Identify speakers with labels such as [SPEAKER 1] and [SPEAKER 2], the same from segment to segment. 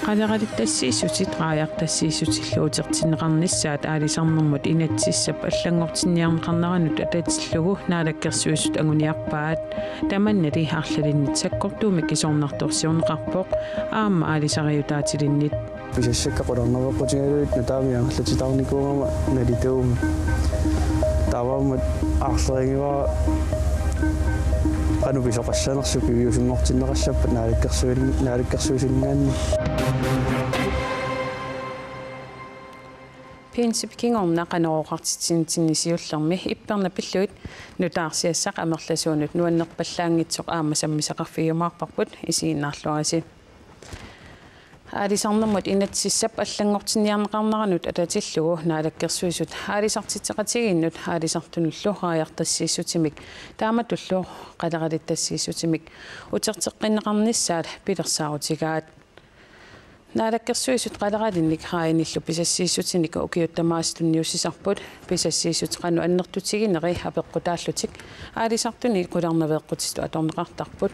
[SPEAKER 1] Qalaqalittassiissutit qaayartassiissutiluutertinneqarnissaat aalisarnermut inatsissap аллангортинниарнеқарнаранут ататиллугу наалаккерсуисут агуниарпаат таманнали аарлалиннит саккортуумик кисорнарторсиорнеқарпоқ аама аалисариутаатилиннит
[SPEAKER 2] писассаккақулернервеққутигалуит нутаамиангерлатитаарникуугама налитууми таваамат аарлерингива анубисоқассанерсук виусунгортиннеқассаппат наалаккерсуисиннаанни
[SPEAKER 1] принцип кингорна канероқартитсиннисиуллерми ипперна пиллуит нутаарсиассақ амерласуунут нуаннерпаллаангитсоқ аама саммисақарфиумаарпарпут исииннаарлуаси аалисарнермут инатсиссап аллангортинниарнеқарнаранут ататиллугу наалаккерсуисут аалисартитсеқатигиннут аалисартунуллу хааяртассииссутимик тааматуллу қалеқалиттассииссутимик утертеққиннеқарниссаат пилерсаарутигаат наалаккерсуисут қалеқалинник хааниллу писассииссутиник укиуттамаастунниуссисарпут писассииссут қану аннертутигинери апеққутааллутик аалисартуни қуларнавеққутисту аторнеқартарпут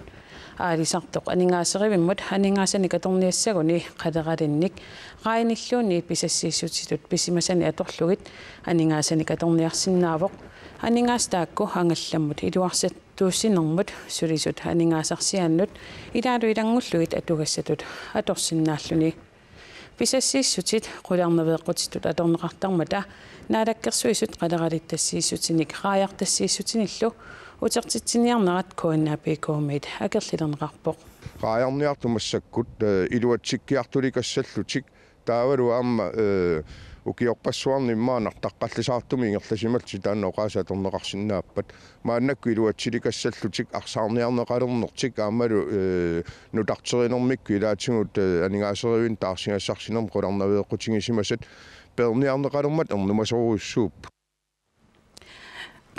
[SPEAKER 1] аалисартоқ анингаасеривиммут анингаасаник аторниассагуни қалеқалинник qainilluuni писассииссутитут писимасани аторлугит анингаасаник аторниарсиннаавоқ анингаастаакку ангалламмут илуарсаттууссинермут сулисут анингаасарсиааннут илаалу илангуллугит атугассатут аторсиннааллуни писассииссутит қуларнавеққутитут аторнеқартармата наалаккерсуисут қалеқалиттассииссутиник qaayartassiissutиниллу утертитсиниарнерат коаннаапикуумит акерлилернеқарпоқ
[SPEAKER 3] qaayarniartumassakкут илуатсиккиартуликассаллутик таавалу аама укиорпассуарниммаанартаққаллисаартуми ингерласималти таанноқаасааторнеқарсинааппат мааннакку илуатсиликассаллутик арсаарниарнеқалернертик аамалу нутартеринермикку илаатингут анингаасеривин таарсингассарсинерм қуларнавеэққутингисимасат перниарнеқалермат ернумасоруйуссууп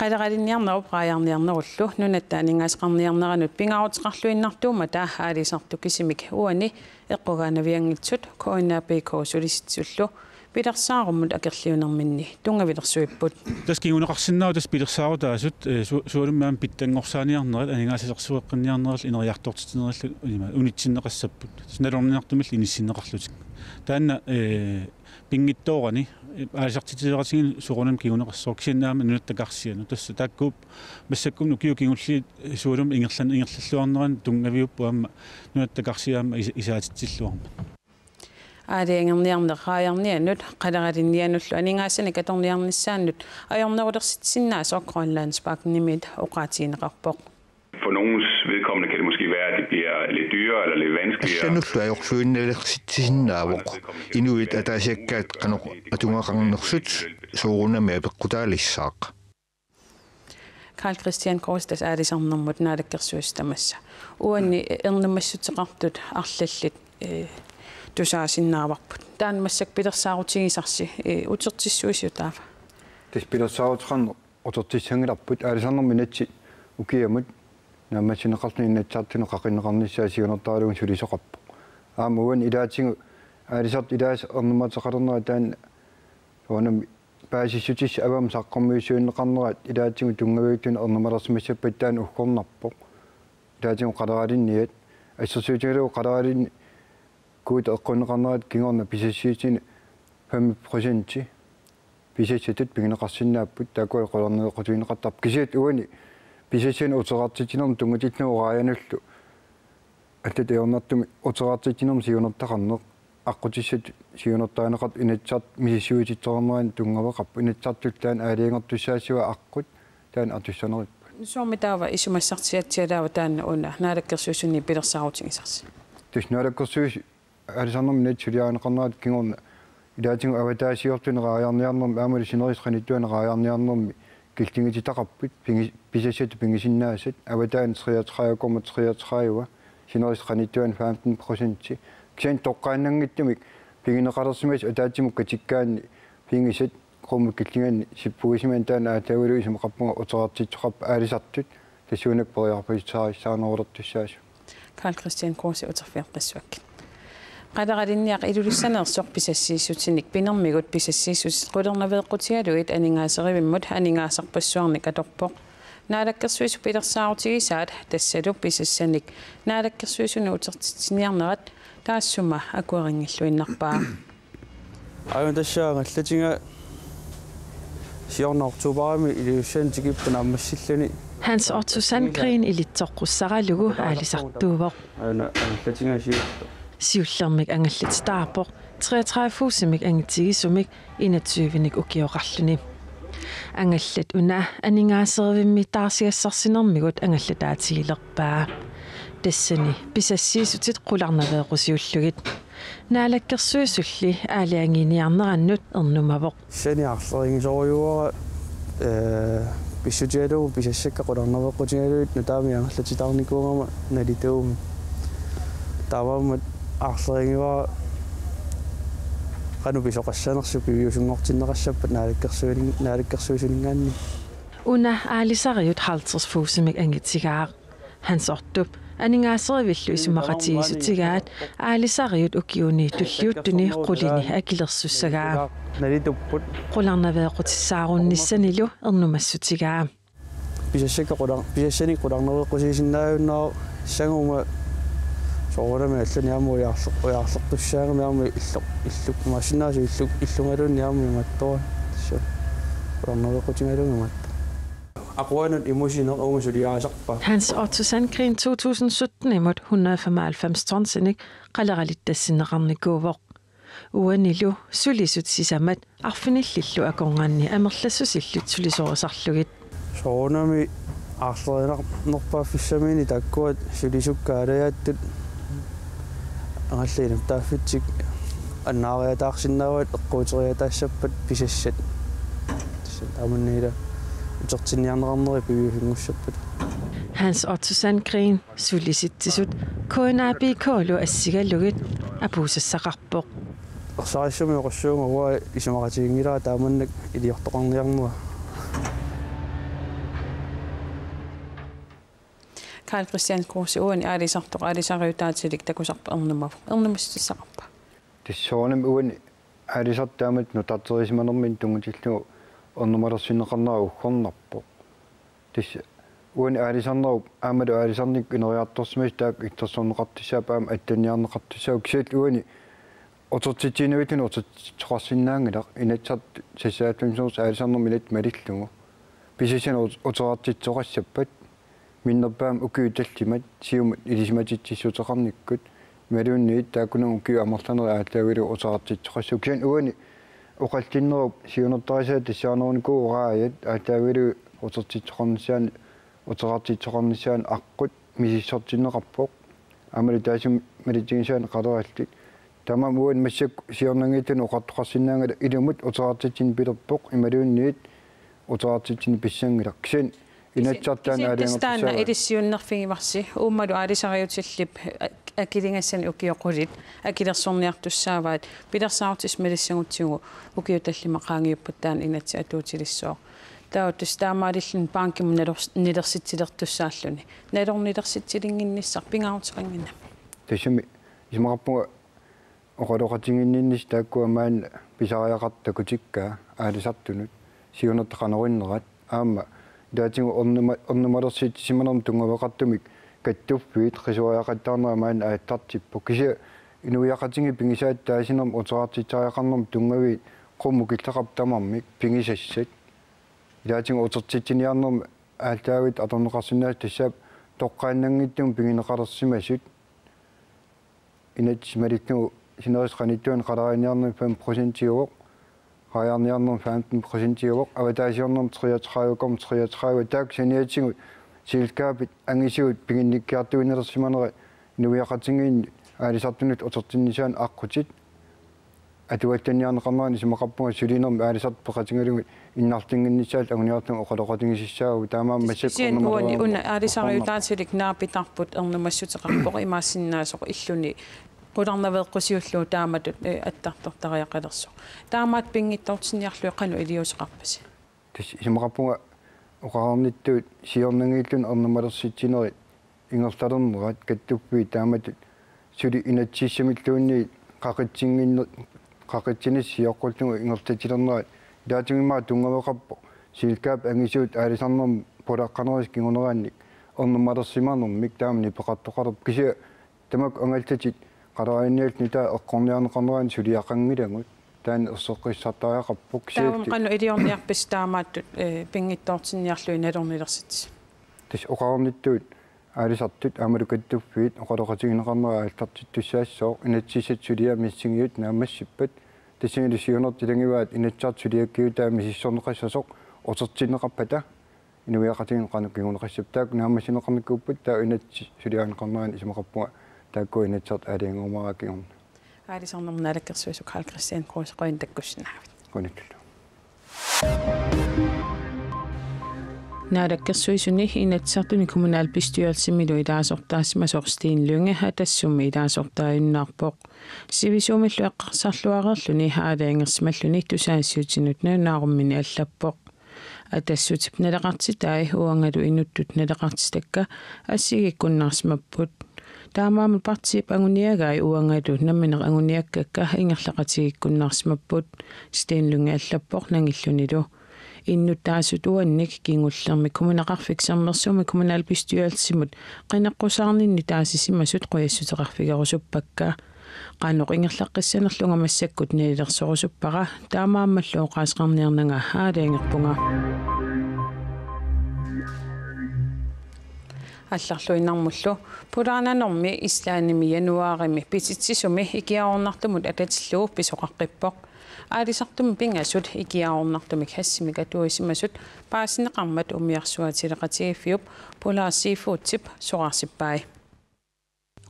[SPEAKER 3] qalaqalinniarnerup qaayarniarnerullu nunattaa ningaasqarniarneranut pingaarutiqarluinnartuuma taa aalisartu kisimik uani eqqugaanaviangitsut koinnaapiko sulisitsullu pilersaarumut akerliunerminni tungavilersuipput
[SPEAKER 4] taskiuneqarsinnaau tas pilersaaruutaasut suulummaam pittangorsaaniarnerat aningaasaqersueqqinniarnerall ineriartortitinerallu unitsinneqassapput snalorniartumil inissinneqarlutik taanna pingittoorani аалисартитилератигин суурунам кигунеқарсоорксинаама нунаттакарсиану тасса тааккууп массаккумну киукингулли суулум ингерлаллуарнеран тунгавиуппу аама нунаттакарсиаама исаатитсиллуарма аалиангерниарнеқааярнианнут қалеқалинниануллу анингаасани каторниарниссааннут аёрнерулерситсиннаасоо Grønlandsparknimit oqaatiineqarpoq.
[SPEAKER 5] For nogens vedkommende kan det måske være, at det bliver lidt dyrere eller lidt vanskeligere.
[SPEAKER 6] Assanullu ajorsuinnalersitsisinnaavoq inuit ataasiakkaat qanoq atungaqarnersut suurunami apeqqutaalissaaq.
[SPEAKER 1] Carl Christian Korstas aalisarnermut naalakkersuistamassa uanni ernumassutiqartut arlallit tusaasinnaavарпут таанмассак пилерсаарутигисарси утерtissuisiutaava
[SPEAKER 7] тас пилерсаарутеқарне утертиссангиларпут аалисарнерми натси укиамут наммасинеқарни иннатсаартину қақиннеқарниссаа сигунертаалугун сулисоқарпо аамуан илаатингу аалисарт илаас ернуматеқалернера таан онам паасиссутис авам саққормиуссуиннеқарнерат илаатингу тунгавиуттун ернумалерсимассаппат таан уккорнарпо илаатингу қалералинниат ассерсуутигалу қалералин куут эққунеқарнерат кингорна писассиитин 5% писассатут пигинеқарсинааппут таакуа қолернеққутуинеқартарп кисиат уани писассин утерартитинерм тунгатитнуугааянуллу аттат эорнартуми утерартитинерм сиунертақарнеқ аққутиссат сиунертаанеқарт инатсарт мисиссуититсоорнеран тунгавеқарпу инатсартуллаан аалиангортуссаассуа аққут таан артуссанериппу
[SPEAKER 1] суумитаава исумассартиатсиалаава таанна уна наалаккерсуусунни пилерсаарутигисарси
[SPEAKER 7] туснаалаккерсуус аалисарнерми натсулиаанеқарнерат кингорна илаатингу аватаасиортунерааяарниарнерми аамали синерисқаниттуанерааяарниарнерми килтингититақарпут писассату пингисиннаасат аватаан 33,33 синерисқаниттуан 15% кисаан тоққааннангиттумик пигинеқалерсимас атаатимукка тиккаанни пингисат qumuk killingan sippuisiman taana aatavulu isumaqappunga uterartitsoqarpa aalisartut tassuunak periarpajitsaarissaanerulortussaasu
[SPEAKER 1] Carl Christian Korsi uterfiarqissuak qadaqalinniaq ilulussaneersoq pisassiissutinik pinermigut pisassiissutit qulernaveeqqutigaluit aningaaserivimmut aningaasarpassuarnik atorpoq naalakkersuisu pilersaarutigisaat tassalu pisassanik naalakkersuisunu utertitsiniarnerat taassuma akueringilluinnarpaa
[SPEAKER 2] Aivan tässä allattinga siornaortuuparami iliussan tikippana ammassillani
[SPEAKER 3] Hans Otto Sandgren ilitsoqqussaralugu aalisartuuvoq.
[SPEAKER 2] Aina allattinga
[SPEAKER 3] Siullermik angallitstaarpoq 33-fuusimik angitigisumik 21-nik ukioqarluni. Angallat una aningaaseriimmi taarsigassarsinermigut angallataatigilerpaa. Tassani pisassiisutit qularnaveequsiullugit. Naalakkersuisulli aaliangiiniarnerannut ernumavoq.
[SPEAKER 2] Saniarleringisorujuara pissutialu pisassakka qularnaveeqqutigaluit nutaamiangallatitaarnikuungama nalituumi. Taavammat arleringiva qanu pisoqassanersu piviusungortinneqassappat naalakkersuusulingaanni.
[SPEAKER 3] Una aalisariut 50-fuusimik angitigaaq. Hans Otto aningaaserivillu isumaqatigisutigaat aalisariut ukiuni tulliuttuni qulini akilersussagaa.
[SPEAKER 2] Nalitupput
[SPEAKER 3] Qularnaveequtissaarunnissanilu ernumassutigaa.
[SPEAKER 2] Pisassani qularnaveeqqusiisinnaajunnaaq sanguma soorama allaniamu ujaarlertussaangamiarmi illuk massinaasu illungalunniarmi mattoa tassa qularnaveeqqutigalungamat aqwanut imusineq uumusuliaasarpa
[SPEAKER 3] Hans Otto Sandgren 2017 imod 195 tonsinik qaleraalittassineqarnikuuvoq. Uanilu sulisut sisamat arfinillillu akongaanni amerlassusillut sulisorisarlugit.
[SPEAKER 2] soornami arlerinarnerpaaffissamini takkuat sulisukkaalayaаттут ангаллиинам тааффитсик аннаариатаарсиннаават эққуутериатаассаппат писассат амунниила утертинниарнеқарнери пивиуфингуссаппат
[SPEAKER 3] Hans Otto Sandgren sulisitsisut KNABK-lu assigalugit apuusassaqarpoq.
[SPEAKER 2] саариссами оқассуунга уа исумақатигингилаа тааманнак илиортоқарниарнуа
[SPEAKER 1] Carl Christian Kruse uani aalisartoq aalisariutaatilik takusarpa ernumassissaqarpa
[SPEAKER 7] Tissoonam uani aalisartaamat nutarterismanermin tungutillu ernumalersinneqarnera uggornarpoq. Tis uani aalisarnerup aamalu aalisarnik ineriartorsimis taak ittersorneqartissaapam attaniarneqartissauk kisaat uani otortitiinuitun otortoqarsinnaangilaq inatsart sassaattunsuurs aalisarnerminat malillugu pisisian otorartitsoqassappat minnerpaam ukiutallimat siumat ilismatittissuteqarnikkut maluunniit taakunun ukiu amerlaneri aallaavilu otorartitsoqassuk kian uani uqallinnerup siunertarisaat tissaaneruniku uraayat aallaavilu otortitsoqarnissaan otorartitsoqarnissaan aqqut misissortinneqarpoq amalu taasum malitigisaan qalerallik tamam uan massak siornangiitun uqartoqarsinnaangala ilumut otorartitsin pilerpoq imaluunniit otorartitsin pissangilaq kisan inatsartaan
[SPEAKER 1] aaliangertissaana ilissiunnerfigimarsi uummalu aalisariutillip akilingassani ukioqulit akilersorniartussaavaat pilersaarutis malissangutsigu ukiutallimaqaangiuppattaan inatsi atuutilissoq tauttus taamaalillun paankimun nilersitsilertussaalluni nalornilersitsilinginnissar pingaarutiqanginna
[SPEAKER 7] tasumi ismaqarpunga oqaloqatinginninnis taakkuamaan pisariaqartakutikkaa aalisartunut siunertaqanerinnerat aama daatigu ornumalersiitsimanerm tungaveqartumik kattuffiit qisuariaqattaarneramaan aattartippu kisia inuiaqatingi pingisaat taasinerm uterartitsariaqarnerm tungavi qumukilleqartamarmik pingisassat daatigu utertitsiniarnerm aallaavit atorneqarsinnaas tassaap toqqaannangittum pingineqalersimasut inats malillugu sinerisqanittuan qalarianiarnerm 5% qajarniarnerm 15% avataasiornerm 33 taak saniatingut silkaapit angisuut pinginnikkiartuinelersimaneri nuiaqatingiin aalisartunut utertinnisaan aqqutit atuallaniarneqarnerani simaqarpunga sulinerm aalisart peqatingalugit innartinginnissaal aguniartum oqaloqatingisissaagu taamaam massakkornerma
[SPEAKER 1] una aalisariutaatilik naapitarput ernumassuteqarpoq imaassinnaasoq illuni qularnaveeqqusiullu taamatut attartortariaqalersoq taamaat pingittortinniarlui qanu iliuseqarpasi
[SPEAKER 7] simaqarpunga oqararnittuut siornangiillun ernumalersiitsineri ingertalernerat kattuppi taamatut suli inatsiissamilluunni qaqitsinnis sioqqullugu ingertatilernerat daatungimmaa tungaveqarpo silkaap angisuut aalisarnerm polaqqaneris kinguneraannik ernumalersimanermik taamni peqartoqarp kisia tamak angaltatit qarainnialt nita eqqorniarneqarneraan suliaqangilangut taan ersoqqissartariaqarpuk
[SPEAKER 1] taam qannu idiorniarpis taamaattut pingittoortinniarlui nalornilersit
[SPEAKER 7] tis oqarnittuut аалисартут амалукаттуффиит оқалоқатигинеқарнера ааллартиттуссаассоо инаtsisat сулиа миссингиут наамассиппат тасингилисиунертилангиваат инатсаат сулиаккиутаа мисиссорнеқассасоқ отертинеқарпата инуиақатигин қануккигунеқассап таак наамассинеқарникууппут таа инатси сулиаанеқарнеран исмақарпуга таакку инатсаат аалиангуумараакигорна
[SPEAKER 1] аалисарнерналаккерсуисук Карл Christian Kroos qoin takkussinnaavit
[SPEAKER 7] конитуллу
[SPEAKER 1] наадаккерсуисуни инатсартуни kommunalbestyrelsemmilu ilaasortaassima Sorstin Lynge atassummi ilaasortaayunnаарpoq sivisuumillu eqqarsarluareerluni haalaangersimalluni tusaassiutinut naarummini allappoq atassutip nalaqartitaai uangalu inuttut nalaqartitakka assigikkunnaarsimapput taamaamut partiip anguniagai uangalu namminer anguniakkakka ingerlaqatigikkunnaarsimapput Stin Lynge allappoq nangillunilu иннуттаасут уанник кингуллерми коммунеқарфиксермерсуми коммуналбестyrelsimut qinaqqusаарninni taasisimasut quyassutеқарфигерусуппакка qaannoq ingerlaqqissanerlunga massakkut niilersorusuppara taamaammallu qaasqarniernanga haalaangerpunga алларлуиннармуллу пулаанаnormi ислааними януарими пититсисуми икиаорнартумут ататиллуу писоқаққиппоқ аалисартум пингасут икиаорнартумик хассимик атуисимасут паасинеқармат умиарсуатилеқатигиффиуп пулаассифуутип сораарсиппай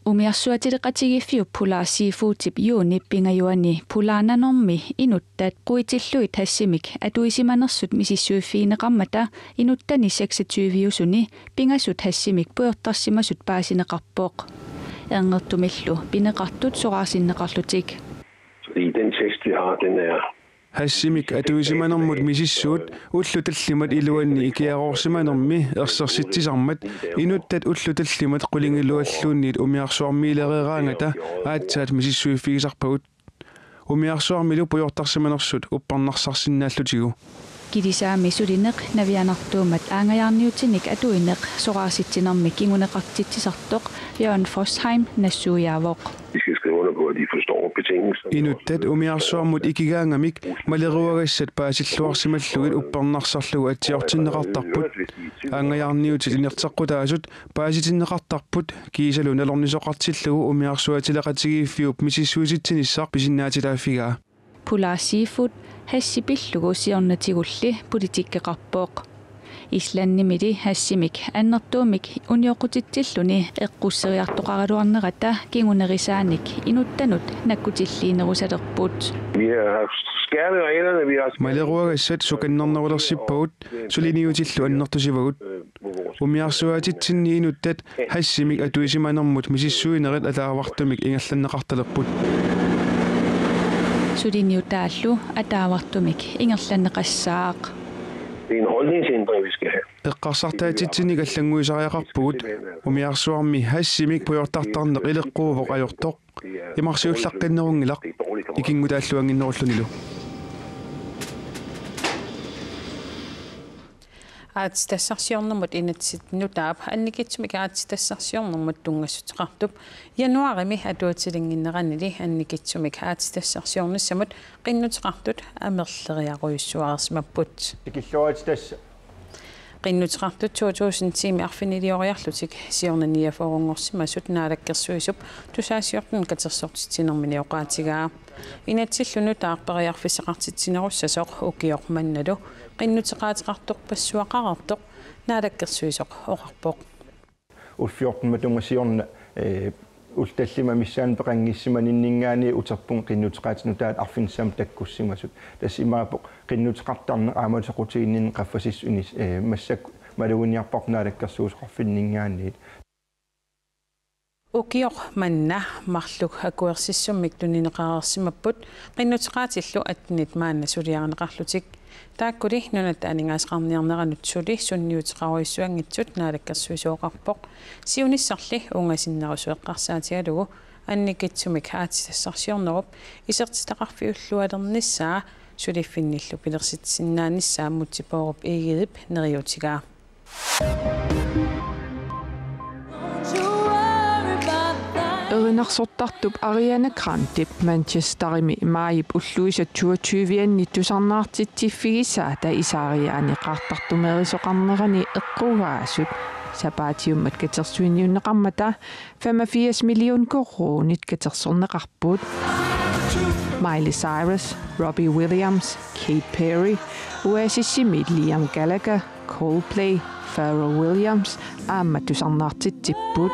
[SPEAKER 8] умиарсуатилеқатигиффиуп пулаассифуутип юуни пингаюани пулаанаnormi инуттаат қуитиллуит хассимик атуисиманерсут мисиссуиффиинеқармата инуттани 26-юсуни пингасут хассимик пуйортарсимасут паасинеқарпооқ эрнертумиллу пинеқартут сораарсиннеқарлутик
[SPEAKER 9] I den tekst, vi har, den er...
[SPEAKER 10] Hassimik atuisimanermut misissuut ullutallimat iluanni ikiaroorsimanermi ersersittisarmat inuttat ullutallimat qulingilualluunniit umiarsuarmiilereeraangata aatsaat misissuiffigisarpagut umiarsuarmilu pujortarsimanersut upparnarsarsinnaallutigu
[SPEAKER 8] кидисаами сулинеқ навианартуумат аангаярниутиник атуинеқ сораарситсинерми кингунеқартитсисартоқ Jørgen Fosheim нассуяавоқ
[SPEAKER 10] инуттат умиарсуармут икигаангамик малеруагассат паасиллуарсималлугит уппернарсарлугу атсиортиннеқартарпут аангаярниутит инертеққутаасут пааситиннеқартарпут киисалу налорнисоқартиллугу умиарсуатилеқатигииффиуп мисиссуиситсиниссаар писиннаатилааффигаа
[SPEAKER 8] пулаассифут хассипиллугу сиорнатигулли политиккеқарпооқ исланнимили хассимик аннертуумик униоқутитсиллуни эққуссериартоқаралуарнерата кингунерисааник инуттанут наккутиллиинерусалерпут
[SPEAKER 10] малеруагассат суканнернерулерсиппагут сулиниутиллу аннертусивагут умиарсуатитсинни инуттат хассимик атуисиманермут мисиссуинерит алаавартумик ингерланнеқарталерпут
[SPEAKER 8] сулиниутааллу атаавартумик ингерланнеқассаақ
[SPEAKER 9] Det er en holdningsændring, vi skal have.
[SPEAKER 10] Eqqarsartaatitsinnik allanguisariaqarpugut umiarsuarmi hassimik pujortartarneq ileqquuvoq ajortoq imarsiullaqqinnerungilaq ikingutaalluanginnerulluниlu
[SPEAKER 1] аатитассарсиорнэрмут инатсит нутаап анникитсумик аатитассарсиорнэрмут тунгассутеқартуп януарими атуатилингиннеранили анникитсумик аатитассарсиорнассамут қиннутеқартут амерлериақуйуссуарсимаппут
[SPEAKER 7] икиллуатитасса
[SPEAKER 1] qinnuteqartut 2000 арфинилиориарлутик сиорнаниафорунгорсимасут наалаккерсуисуп тусаассиортун катерсортитсинермини оqaатигаа инатсиллуну таарпериарфисеқартитсинеруссасоқ укиорманналу qinnuteqaатеқартоқпассуақарартоқ наалаккерсуисоқ оқарпоқ
[SPEAKER 7] улфиортма тунгасиорна улталлима миссаан пеқангиссиманиннингаани утерпун qinnuteqaатинутаат арфинсаам таккуссимасут тас имаапоқ qinnuteqartarne ааматеқутииннин қаффасис унис массак малуниарпарнаалаккерсуусоқарфиннингаанниит
[SPEAKER 1] укиор манна марлук акуерсиссуммик тунинеқарерсимаппут qinnuteqaатиллу атнит маанна сулиарнеқарлутик тааккули нунат анингаасқарниарнеранут сули сунниутеқаруиссуангитсут наалаккерсуисооқарпоқ сиуниссарли унгасиннерусуэққарсаатигалугу анникитсумик аатитассарсиорнеруп исертитақарфиуллуалерниссаа сулиффинниллу пилерситсиннааниссаа мутсипооруп игидип нериутигаа
[SPEAKER 3] Erinarsortartup Ariana Grande Manchesterimi maayip ulluisa 22-anni tusarnaartittiffigisaata isaariaani qaartartumerisoqarnerani eqqugaasut sapaatiummat katersuinniunneqarmata 85 million korruunit katersorneqarput Miley Cyrus, Robbie Williams, Katy Perry, Oasisimi Liam Gallagher, Coldplay, Pharrell Williams, aamma tusarnaartittiput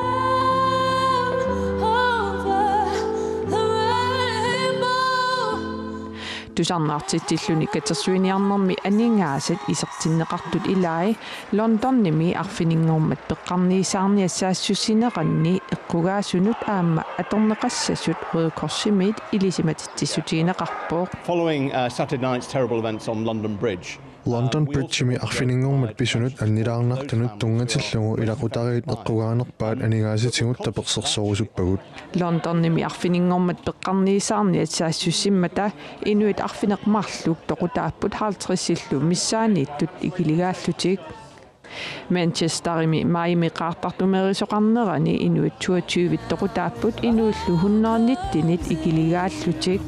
[SPEAKER 3] tusarnaartitilluni katersuiniarnermi aningaasat isertinneqartut ilai Londonnimi arfiningormat peqqarniisaarniassaassуссинеqanni eqqugaasunut aamma atorneqassasut Røde ilisimatitissutiineqarpooq
[SPEAKER 11] Following Saturday night's terrible events on London Bridge
[SPEAKER 12] London Bridge-imi arfiningormat pisunut annilaarnartunut tungatillugu ilaqutariit eqqugaanerpaat anigaasitigut tapersersorusuppagut
[SPEAKER 3] Londonnimi arfiningormat peqqarniisaarniassaassуссиммата inuit arfineqmarluk toqutaapput 50-illu missaaniittut ikiligaallutiik Manchesterimi maayimi qaartartumerisoqarnerani inuit 22 toqutaapput inuullu 190 ikiligaallutiik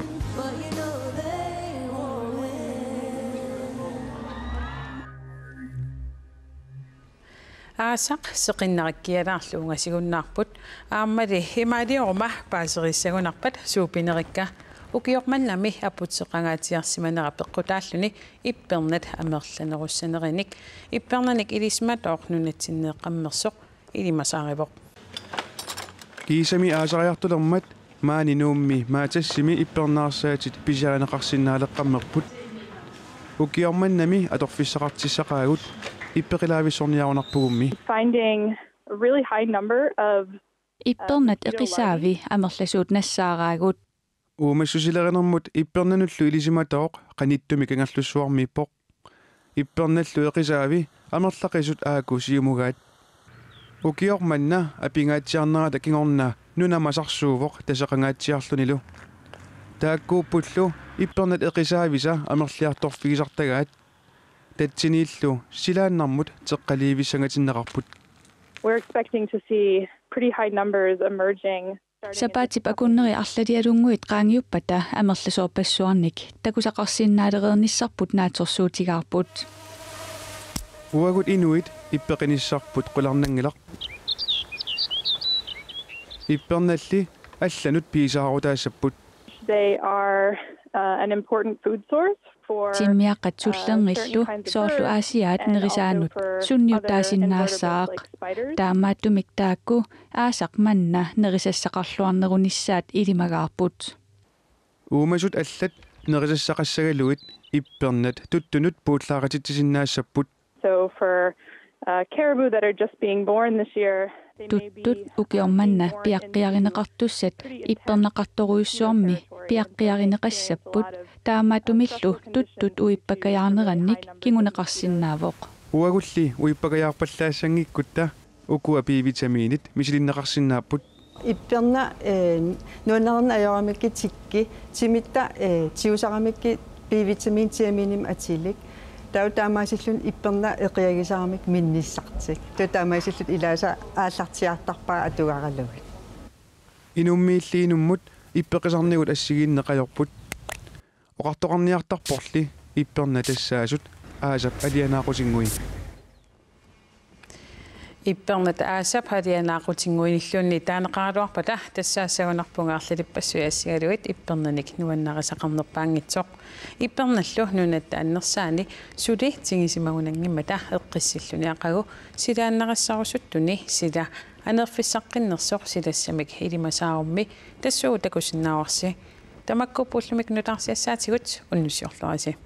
[SPEAKER 4] Aasaq seqinnarikkialaarluungasigunnаарput aammali himaaliorma paaserissagunarpat suupinerikka ukiormannami aputseqangaatiarsimanera peqqutaalluni ippernat amerlanerussanerinik ippernanik ilismat ornunatsinneeqqammersoq ilimasaarivoq
[SPEAKER 10] Kiisami aasariartulermat maaninuummi maatassimi ippernaarsaati pisiaaneqarsinnaaleqqammerput ukiormannami atorfissaqartissaqaagut
[SPEAKER 13] Finding a really high number of
[SPEAKER 8] Ippernat eqisaavi amerlasuut nassaaraagut
[SPEAKER 10] Uumassusilerenermut ippernanullu ilisimatoq qanittumi kangerlussuarmiippoq ippernallu eqisaavi amerlaqisut aakusiumugaat ukiormanna apingaatiarnerata kingorna nunamasarsuuvoq taseqangaatsiarlunilu taakkuuppullu ippernat eqisaavisa amerliartorfigisartagaat Tatsiniillu silaannarmut teqqaliivissangatinneqarput
[SPEAKER 13] We're expecting to see pretty high numbers emerging
[SPEAKER 8] Sapaatip akunneri arlatialunguit qaangiuppata amerlasoorpassuarnik takusaqarsinnaalerernissarput naatorsuutigaarput
[SPEAKER 10] Uagut inuit ippeqinissarput qularnangilaq Ippernalli allanut piisaarutaassaput
[SPEAKER 13] They are an important food source
[SPEAKER 8] Timmiaqqatsullerngillu soorlu aasiaat nerisaanut sunniutaasinnaassaaq taamaattumik taakku aasaq manna nerisassaqarluarnerunissaat ilimagaarput
[SPEAKER 10] Uumasut allat nerisassaqassagaluit ippernat tuttunut puullaaqatitsinnaassaput
[SPEAKER 13] So for caribou that are just being born this year
[SPEAKER 8] tuttut ukiormanna piaqqiarineqartussat ippernaqartoruissuarmi piaqqiarineqassapput taamatumillu tuttut uippakajaarnerannik kinguneqarsinnaavoq
[SPEAKER 10] Uagulli uippakajaarpallaassangikkutta ukua B-vitamiinit misilinneqarsinnaapput
[SPEAKER 14] Ipperna nuanerna ajoramikki tikki timitta tiusaqamikki B-vitamin tiaminim atilik Tautaamaisillun ipperna eqiagisaaramik minnissartik. Tautaamaisillut ilaasa aallartiartarpaa atugaralugit.
[SPEAKER 10] Inummiilliinummut ippeqisarnigut assigiinneqajorput. Oqartoqarniartarporli ipperna tassaasut aasap alianaaqusingui.
[SPEAKER 4] Ippernat aasap halianaaqutinnguinillunni taaneqaaluarpata tassaasagunarpungaarlilippassuyaassigaluit ippernanik nuannarisaqarnerpaangitsoq ippernallu nunatta annersaani suli tingisimagunangimmata eqqissilluni aqagu silaannaqassarussuttuni sila anerfissaqqinnersoq silassamik ilimasaarummi tassuu takusinnaawarsi tamakkupullumik nutarsiassaatigut unnusiorlorisi